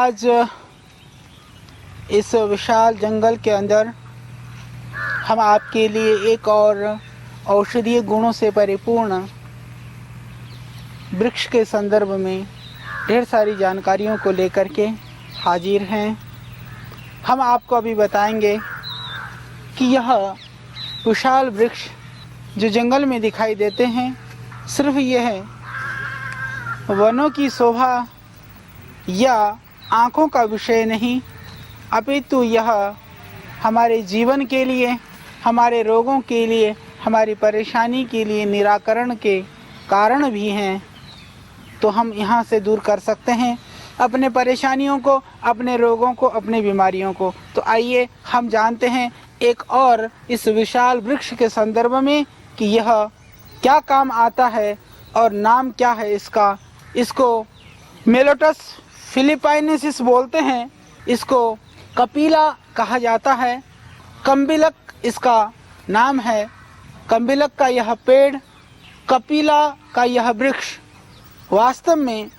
आज इस विशाल जंगल के अंदर हम आपके लिए एक और औषधीय गुणों से परिपूर्ण वृक्ष के संदर्भ में ढेर सारी जानकारियों को लेकर के हाजिर हैं। हम आपको अभी बताएंगे कि यह विशाल वृक्ष जो जंगल में दिखाई देते हैं, सिर्फ यह वनों की शोभा या आँखों का विषय नहीं, अपितु यह हमारे जीवन के लिए, हमारे रोगों के लिए, हमारी परेशानी के लिए निराकरण के कारण भी हैं। तो हम यहाँ से दूर कर सकते हैं अपने परेशानियों को, अपने रोगों को, अपने बीमारियों को। तो आइए हम जानते हैं एक और इस विशाल वृक्ष के संदर्भ में कि यह क्या काम आता है और नाम क्या है इसका। इसको मेलोटस फिलिपाइनेसिस बोलते हैं, इसको कपिला कहा जाता है। कम्बिलक इसका नाम है। कम्बिलक का यह पेड़, कपिला का यह वृक्ष वास्तव में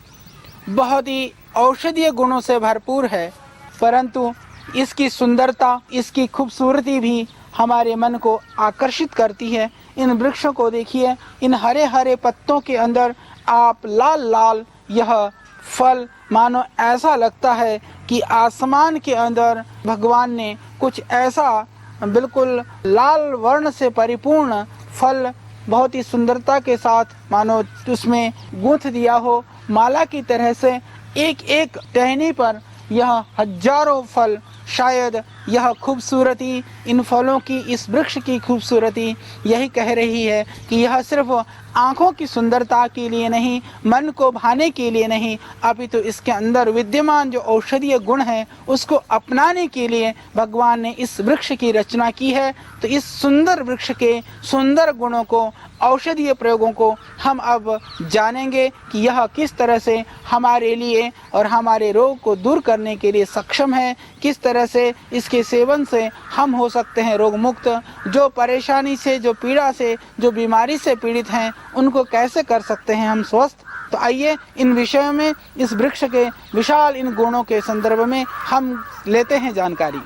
बहुत ही औषधीय गुणों से भरपूर है, परंतु इसकी सुंदरता, इसकी खूबसूरती भी हमारे मन को आकर्षित करती है। इन वृक्षों को देखिए, इन हरे हरे पत्तों के अंदर आप लाल लाल यह फल, मानो ऐसा लगता है कि आसमान के अंदर भगवान ने कुछ ऐसा बिल्कुल लाल वर्ण से परिपूर्ण फल बहुत ही सुंदरता के साथ मानो उसमें गूंथ दिया हो। माला की तरह से एक एक टहनी पर यह हजारों फल, शायद यह खूबसूरती, इन फलों की, इस वृक्ष की खूबसूरती यही कह रही है कि यह सिर्फ आँखों की सुंदरता के लिए नहीं, मन को भाने के लिए नहीं, अपितु इसके अंदर विद्यमान जो औषधीय गुण हैं उसको अपनाने के लिए भगवान ने इस वृक्ष की रचना की है। तो इस सुंदर वृक्ष के सुंदर गुणों को, औषधीय प्रयोगों को हम अब जानेंगे कि यह किस तरह से हमारे लिए और हमारे रोग को दूर करने के लिए सक्षम है, किस तरह से इसके सेवन से हम हो सकते हैं रोग मुक्त। जो परेशानी से, जो पीड़ा से, जो बीमारी से पीड़ित हैं, उनको कैसे कर सकते हैं हम स्वस्थ। तो आइए इन विषयों में, इस वृक्ष के विशाल इन गुणों के संदर्भ में हम लेते हैं जानकारी।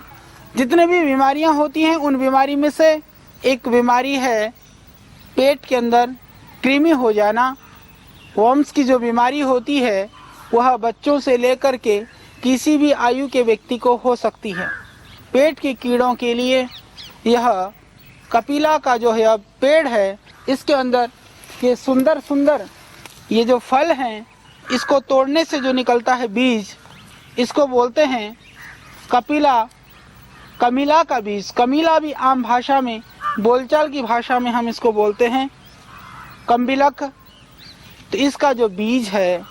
जितने भी बीमारियां होती हैं, उन बीमारी में से एक बीमारी है पेट के अंदर कृमि हो जाना। वर्म्स की जो बीमारी होती है वह बच्चों से लेकर के किसी भी आयु के व्यक्ति को हो सकती है। पेट के कीड़ों के लिए यह कपिला का जो है पेड़ है, इसके अंदर ये सुंदर सुंदर ये जो फल हैं, इसको तोड़ने से जो निकलता है बीज, इसको बोलते हैं कपिला, कमिला का बीज। कमिला भी आम भाषा में, बोलचाल की भाषा में हम इसको बोलते हैं कम्बिलक। तो इसका जो बीज है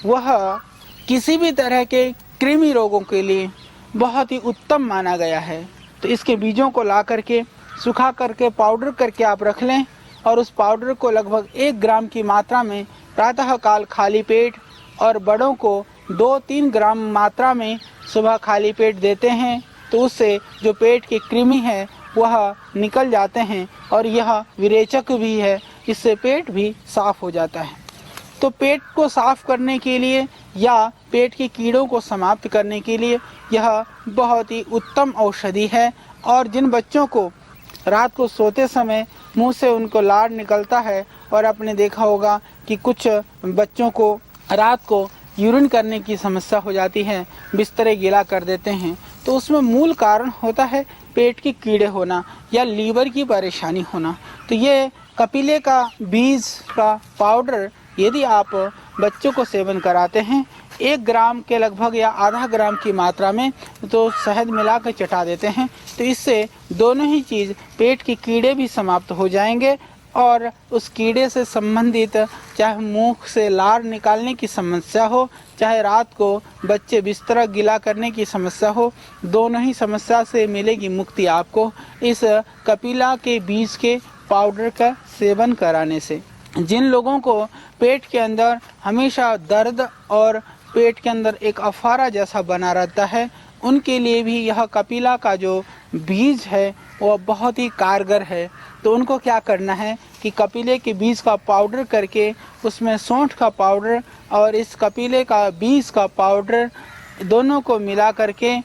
वह किसी भी तरह के कृमि रोगों के लिए बहुत ही उत्तम माना गया है। तो इसके बीजों को ला करके, सुखा करके, पाउडर करके आप रख लें और उस पाउडर को लगभग 1 ग्राम की मात्रा में प्रातः काल खाली पेट, और बड़ों को 2-3 ग्राम मात्रा में सुबह खाली पेट देते हैं। तो उससे जो पेट के कृमि है वह निकल जाते हैं और यह विरेचक भी है, इससे पेट भी साफ हो जाता है। तो पेट को साफ करने के लिए या पेट के कीड़ों को समाप्त करने के लिए यह बहुत ही उत्तम औषधि है। और जिन बच्चों को रात को सोते समय मुंह से उनको लार निकलता है, और आपने देखा होगा कि कुछ बच्चों को रात को यूरिन करने की समस्या हो जाती है, बिस्तरे गीला कर देते हैं, तो उसमें मूल कारण होता है पेट के कीड़े होना या लीवर की परेशानी होना। तो ये कपिले का बीज का पाउडर यदि आप बच्चों को सेवन कराते हैं 1 ग्राम के लगभग या आधा ग्राम की मात्रा में, तो शहद मिलाकर चटा देते हैं, तो इससे दोनों ही चीज़, पेट के कीड़े भी समाप्त हो जाएंगे और उस कीड़े से संबंधित चाहे मुंह से लार निकालने की समस्या हो, चाहे रात को बच्चे बिस्तर गीला करने की समस्या हो, दोनों ही समस्या से मिलेगी मुक्ति आपको इस कपिला के बीज के पाउडर का सेवन कराने से। जिन लोगों को पेट के अंदर हमेशा दर्द और पेट के अंदर एक अफारा जैसा बना रहता है, उनके लिए भी यह कपिला का जो बीज है वह बहुत ही कारगर है। तो उनको क्या करना है कि कपिले के बीज का पाउडर करके उसमें सौंठ का पाउडर और इस कपिले का बीज का पाउडर दोनों को मिला करके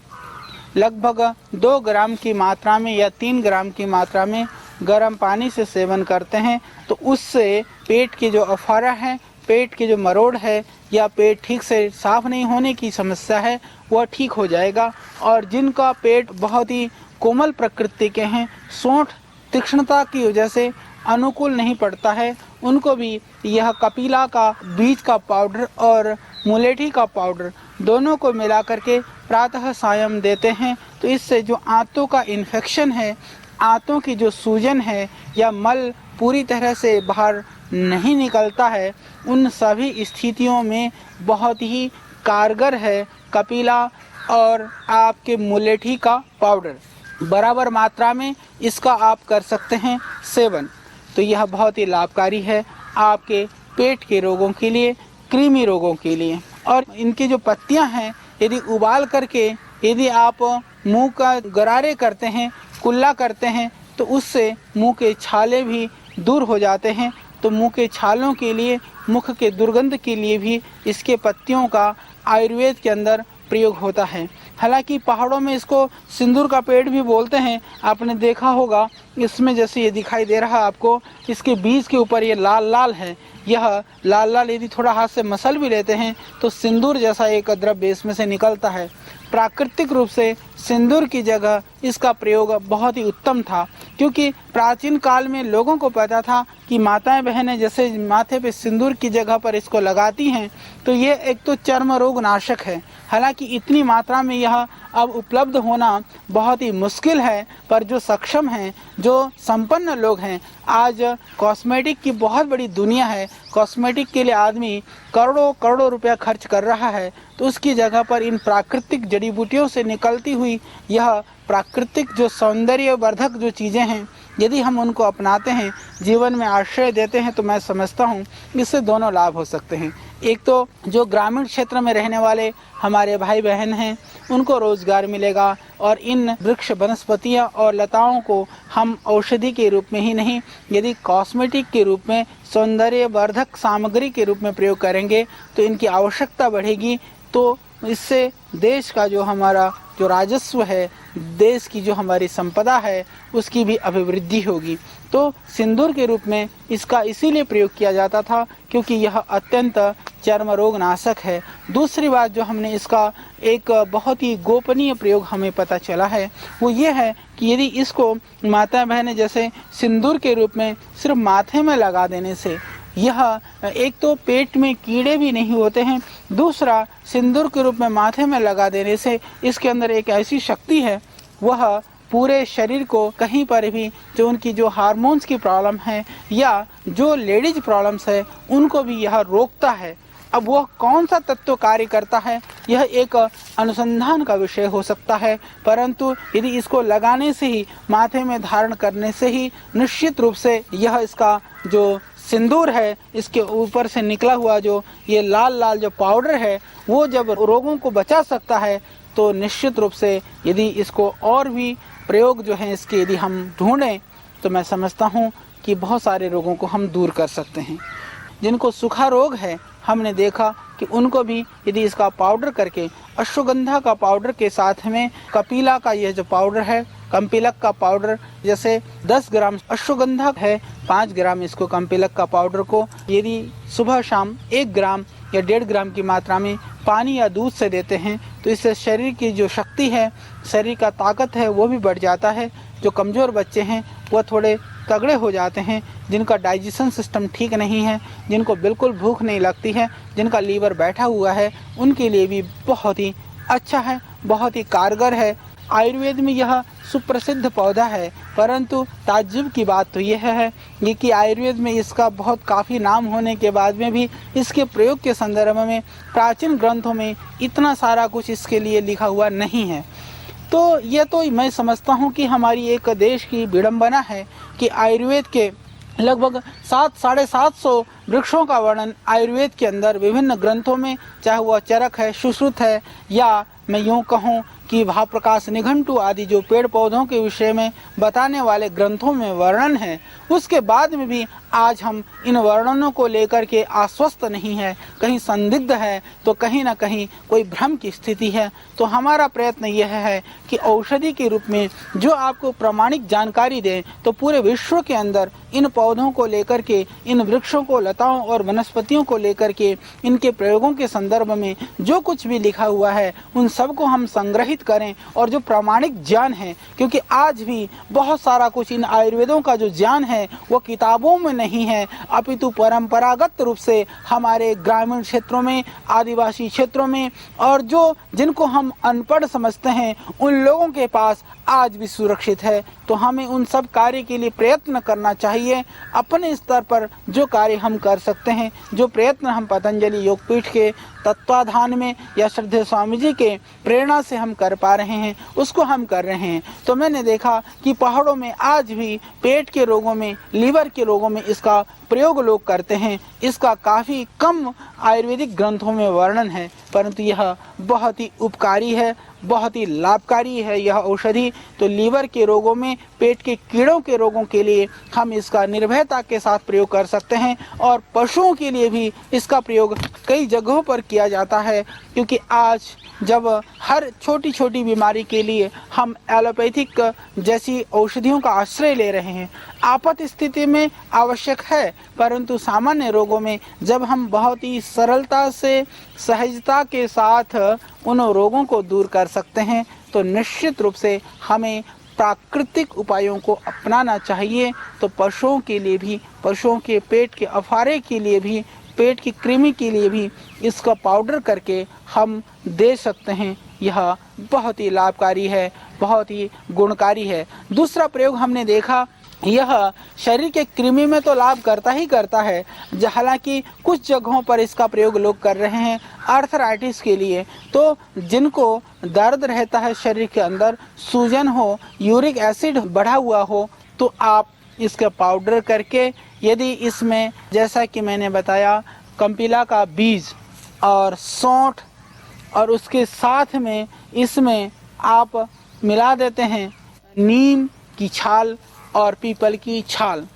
लगभग 2 ग्राम की मात्रा में या 3 ग्राम की मात्रा में गर्म पानी से सेवन करते हैं तो उससे पेट के जो अफारा है, पेट के जो मरोड़ है या पेट ठीक से साफ नहीं होने की समस्या है वह ठीक हो जाएगा। और जिनका पेट बहुत ही कोमल प्रकृति के हैं, सोंठ तीक्ष्णता की वजह से अनुकूल नहीं पड़ता है, उनको भी यह कपिला का बीज का पाउडर और मुलेठी का पाउडर दोनों को मिला करके प्रातः सायं देते हैं तो इससे जो आंतों का इन्फेक्शन है, आंतों की जो सूजन है या मल पूरी तरह से बाहर नहीं निकलता है, उन सभी स्थितियों में बहुत ही कारगर है कपिला और आपके मुलेठी का पाउडर। बराबर मात्रा में इसका आप कर सकते हैं सेवन, तो यह बहुत ही लाभकारी है आपके पेट के रोगों के लिए, कृमि रोगों के लिए। और इनकी जो पत्तियां हैं यदि उबाल करके यदि आप मुंह का गरारे करते हैं, कुल्ला करते हैं तो उससे मुंह के छाले भी दूर हो जाते हैं। तो मुंह के छालों के लिए, मुख के दुर्गंध के लिए भी इसके पत्तियों का आयुर्वेद के अंदर प्रयोग होता है। हालांकि पहाड़ों में इसको सिंदूर का पेड़ भी बोलते हैं, आपने देखा होगा। इसमें जैसे ये दिखाई दे रहा है आपको, इसके बीज के ऊपर ये लाल लाल है, यह लाल लाल यदि थोड़ा हाथ से मसल भी लेते हैं तो सिंदूर जैसा एक द्रव्य इसमें से निकलता है। प्राकृतिक रूप से सिंदूर की जगह इसका प्रयोग बहुत ही उत्तम था, क्योंकि प्राचीन काल में लोगों को पता था कि माताएं बहनें जैसे माथे पे सिंदूर की जगह पर इसको लगाती हैं तो ये एक तो चर्म रोग नाशक है। हालांकि इतनी मात्रा में यह अब उपलब्ध होना बहुत ही मुश्किल है, पर जो सक्षम हैं, जो संपन्न लोग हैं, आज कॉस्मेटिक की बहुत बड़ी दुनिया है, कॉस्मेटिक के लिए आदमी करोड़ों करोड़ों रुपया खर्च कर रहा है, तो उसकी जगह पर इन प्राकृतिक जड़ी बूटियों से निकलती हुई यह प्राकृतिक जो सौंदर्य वर्धक जो चीज़ें हैं, यदि हम उनको अपनाते हैं, जीवन में आश्रय देते हैं, तो मैं समझता हूँ इससे दोनों लाभ हो सकते हैं। एक तो जो ग्रामीण क्षेत्र में रहने वाले हमारे भाई बहन हैं उनको रोजगार मिलेगा, और इन वृक्ष वनस्पतियाँ और लताओं को हम औषधि के रूप में ही नहीं, यदि कॉस्मेटिक के रूप में, सौंदर्य वर्धक सामग्री के रूप में प्रयोग करेंगे तो इनकी आवश्यकता बढ़ेगी। तो इससे देश का जो हमारा जो राजस्व है, देश की जो हमारी संपदा है, उसकी भी अभिवृद्धि होगी। तो सिंदूर के रूप में इसका इसीलिए प्रयोग किया जाता था क्योंकि यह अत्यंत चर्म रोग नाशक है। दूसरी बात जो हमने इसका एक बहुत ही गोपनीय प्रयोग हमें पता चला है वो ये है कि यदि इसको माता बहनें जैसे सिंदूर के रूप में सिर्फ माथे में लगा देने से यह एक तो पेट में कीड़े भी नहीं होते हैं, दूसरा सिंदूर के रूप में माथे में लगा देने से इसके अंदर एक ऐसी शक्ति है, वह पूरे शरीर को कहीं पर भी जो उनकी जो हार्मोन्स की प्रॉब्लम है या जो लेडीज प्रॉब्लम्स है उनको भी यह रोकता है। अब वह कौन सा तत्व कार्य करता है यह एक अनुसंधान का विषय हो सकता है, परंतु यदि इसको लगाने से ही, माथे में धारण करने से ही निश्चित रूप से यह इसका जो सिंदूर है, इसके ऊपर से निकला हुआ जो ये लाल लाल जो पाउडर है, वो जब रोगों को बचा सकता है तो निश्चित रूप से यदि इसको और भी प्रयोग जो है इसके यदि हम ढूंढें तो मैं समझता हूँ कि बहुत सारे रोगों को हम दूर कर सकते हैं। जिनको सूखा रोग है हमने देखा कि उनको भी यदि इसका पाउडर करके, अश्वगंधा का पाउडर के साथ में कपिला का यह जो पाउडर है, कम्पिलक का पाउडर, जैसे 10 ग्राम अश्वगंधा है, 5 ग्राम इसको कम्पिलक का पाउडर को यदि सुबह शाम 1 ग्राम या 1.5 ग्राम की मात्रा में पानी या दूध से देते हैं तो इससे शरीर की जो शक्ति है, शरीर का ताकत है वो भी बढ़ जाता है। जो कमज़ोर बच्चे हैं वह थोड़े तगड़े हो जाते हैं, जिनका डाइजेशन सिस्टम ठीक नहीं है, जिनको बिल्कुल भूख नहीं लगती है, जिनका लीवर बैठा हुआ है, उनके लिए भी बहुत ही अच्छा है, बहुत ही कारगर है। आयुर्वेद में यह सुप्रसिद्ध पौधा है, परंतु ताज्जुब की बात तो यह है ये कि आयुर्वेद में इसका बहुत काफ़ी नाम होने के बाद में भी इसके प्रयोग के संदर्भ में प्राचीन ग्रंथों में इतना सारा कुछ इसके लिए लिखा हुआ नहीं है। तो यह तो मैं समझता हूँ कि हमारी एक देश की विडंबना है कि आयुर्वेद के लगभग 700-750 वृक्षों का वर्णन आयुर्वेद के अंदर विभिन्न ग्रंथों में, चाहे वह चरक है, सुश्रुत है, या मैं यूँ कहूँ कि भावप्रकाश निघंटु आदि जो पेड़ पौधों के विषय में बताने वाले ग्रंथों में वर्णन है, उसके बाद में भी आज हम इन वर्णनों को लेकर के आश्वस्त नहीं है, कहीं संदिग्ध है, तो कहीं ना कहीं कोई भ्रम की स्थिति है। तो हमारा प्रयत्न यह है कि औषधि के रूप में जो आपको प्रामाणिक जानकारी दें, तो पूरे विश्व के अंदर इन पौधों को लेकर के, इन वृक्षों को, लताओं और वनस्पतियों को लेकर के, इनके प्रयोगों के संदर्भ में जो कुछ भी लिखा हुआ है उन सब को हम संग्रहित करें। और जो प्रामाणिक ज्ञान है, क्योंकि आज भी बहुत सारा कुछ इन आयुर्वेदों का जो ज्ञान है वो किताबों में नहीं है, अपितु परंपरागत रूप से हमारे ग्रामीण क्षेत्रों में, आदिवासी क्षेत्रों में, और जो जिनको हम अनपढ़ समझते हैं उन लोगों के पास आज भी सुरक्षित है। तो हमें उन सब कार्य के लिए प्रयत्न करना चाहिए। अपने स्तर पर जो कार्य हम कर सकते हैं, जो प्रयत्न हम पतंजलि योगपीठ के तत्वाधान में या श्रद्धेय स्वामी जी के प्रेरणा से हम कर पा रहे हैं, उसको हम कर रहे हैं। तो मैंने देखा कि पहाड़ों में आज भी पेट के रोगों में, लीवर के रोगों में इसका प्रयोग लोग करते हैं। इसका काफ़ी कम आयुर्वेदिक ग्रंथों में वर्णन है, परंतु यह बहुत ही उपकारी है, बहुत ही लाभकारी है यह औषधि। तो लीवर के रोगों में, पेट के कीड़ों के रोगों के लिए हम इसका निर्भयता के साथ प्रयोग कर सकते हैं। और पशुओं के लिए भी इसका प्रयोग कई जगहों पर किया जाता है, क्योंकि आज जब हर छोटी छोटी बीमारी के लिए हम एलोपैथिक जैसी औषधियों का आश्रय ले रहे हैं, आपात स्थिति में आवश्यक है, परंतु सामान्य रोगों में जब हम बहुत ही सरलता से, सहजता के साथ उन रोगों को दूर कर सकते हैं, तो निश्चित रूप से हमें प्राकृतिक उपायों को अपनाना चाहिए। तो पशुओं के लिए भी, पशुओं के पेट के अफारे के लिए भी, पेट की कृमि के लिए भी इसका पाउडर करके हम दे सकते हैं। यह बहुत ही लाभकारी है, बहुत ही गुणकारी है। दूसरा प्रयोग हमने देखा, यह शरीर के कृमि में तो लाभ करता ही करता है, हालांकि कुछ जगहों पर इसका प्रयोग लोग कर रहे हैं आर्थराइटिस के लिए। तो जिनको दर्द रहता है शरीर के अंदर, सूजन हो, यूरिक एसिड बढ़ा हुआ हो, तो आप इसका पाउडर करके, यदि इसमें जैसा कि मैंने बताया कंपिला का बीज और सौंठ, और उसके साथ में इसमें आप मिला देते हैं नीम की छाल और पीपल की छाल,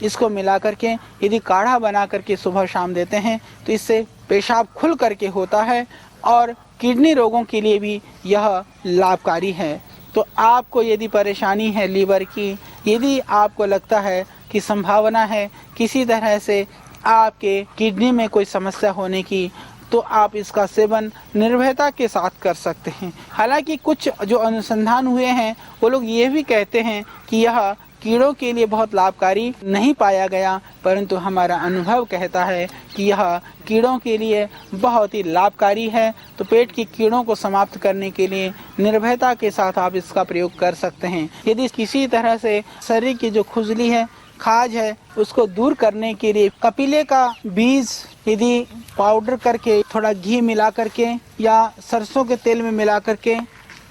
इसको मिला करके यदि काढ़ा बना करके सुबह शाम देते हैं, तो इससे पेशाब खुल करके होता है और किडनी रोगों के लिए भी यह लाभकारी है। तो आपको यदि परेशानी है लीवर की, यदि आपको लगता है कि संभावना है किसी तरह से आपके किडनी में कोई समस्या होने की, तो आप इसका सेवन निर्भयता के साथ कर सकते हैं। हालांकि कुछ जो अनुसंधान हुए हैं वो लोग ये भी कहते हैं कि यह कीड़ों के लिए बहुत लाभकारी नहीं पाया गया, परंतु हमारा अनुभव कहता है कि यह कीड़ों के लिए बहुत ही लाभकारी है। तो पेट की कीड़ों को समाप्त करने के लिए निर्भयता के साथ आप इसका प्रयोग कर सकते हैं। यदि किसी तरह से शरीर की जो खुजली है, खाज है, उसको दूर करने के लिए कपिले का बीज यदि पाउडर करके थोड़ा घी मिला करके या सरसों के तेल में मिला करके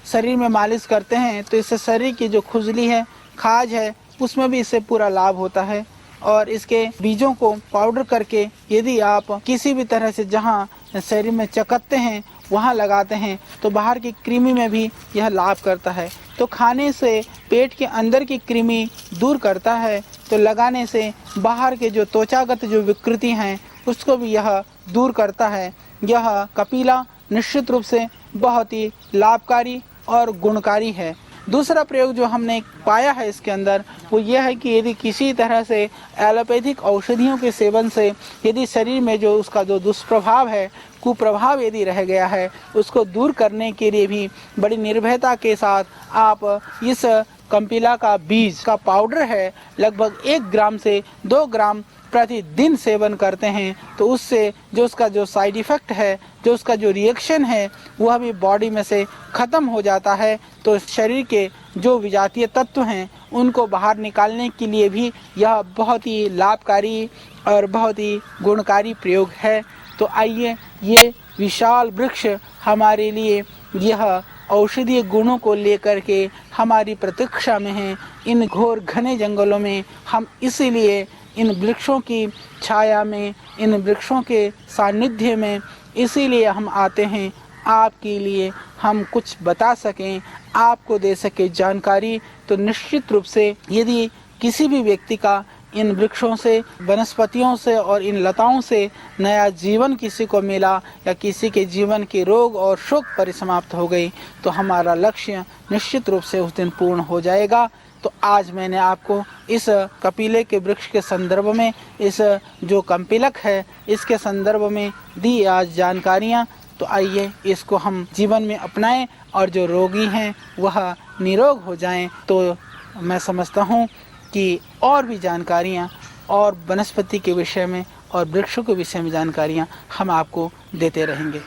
शरीर में मालिश करते हैं, तो इससे शरीर की जो खुजली है, खाज है, उसमें भी इससे पूरा लाभ होता है। और इसके बीजों को पाउडर करके यदि आप किसी भी तरह से जहाँ शरीर में चकत्ते हैं वहाँ लगाते हैं, तो बाहर की कृमि में भी यह लाभ करता है। तो खाने से पेट के अंदर की कृमि दूर करता है, तो लगाने से बाहर के जो त्वचागत जो विकृति हैं उसको भी यह दूर करता है। यह कपिला निश्चित रूप से बहुत ही लाभकारी और गुणकारी है। दूसरा प्रयोग जो हमने पाया है इसके अंदर वो यह है कि यदि किसी तरह से एलोपैथिक औषधियों के सेवन से यदि शरीर में जो उसका जो दुष्प्रभाव है, कुप्रभाव यदि रह गया है, उसको दूर करने के लिए भी बड़ी निर्भयता के साथ आप इस कंपिला का बीज का पाउडर है लगभग 1 ग्राम से 2 ग्राम प्रतिदिन सेवन करते हैं, तो उससे जो उसका जो साइड इफ़ेक्ट है, जो उसका जो रिएक्शन है, वह भी बॉडी में से ख़त्म हो जाता है। तो शरीर के जो विजातीय तत्व हैं उनको बाहर निकालने के लिए भी यह बहुत ही लाभकारी और बहुत ही गुणकारी प्रयोग है। तो आइए, ये विशाल वृक्ष हमारे लिए यह औषधीय गुणों को लेकर के हमारी प्रतीक्षा में हैं। इन घोर घने जंगलों में हम इसीलिए इन वृक्षों की छाया में, इन वृक्षों के सानिध्य में इसीलिए हम आते हैं। आपके लिए हम कुछ बता सकें, आपको दे सके जानकारी, तो निश्चित रूप से यदि किसी भी व्यक्ति का इन वृक्षों से, वनस्पतियों से और इन लताओं से नया जीवन किसी को मिला या किसी के जीवन के रोग और शोक परिसमाप्त हो गई, तो हमारा लक्ष्य निश्चित रूप से उस दिन पूर्ण हो जाएगा। तो आज मैंने आपको इस कपिले के वृक्ष के संदर्भ में, इस जो कम्पिलक है इसके संदर्भ में दी आज जानकारियाँ। तो आइए इसको हम जीवन में अपनाएं और जो रोगी हैं वह निरोग हो जाएं। तो मैं समझता हूँ कि और भी जानकारियाँ और वनस्पति के विषय में और वृक्षों के विषय में जानकारियाँ हम आपको देते रहेंगे।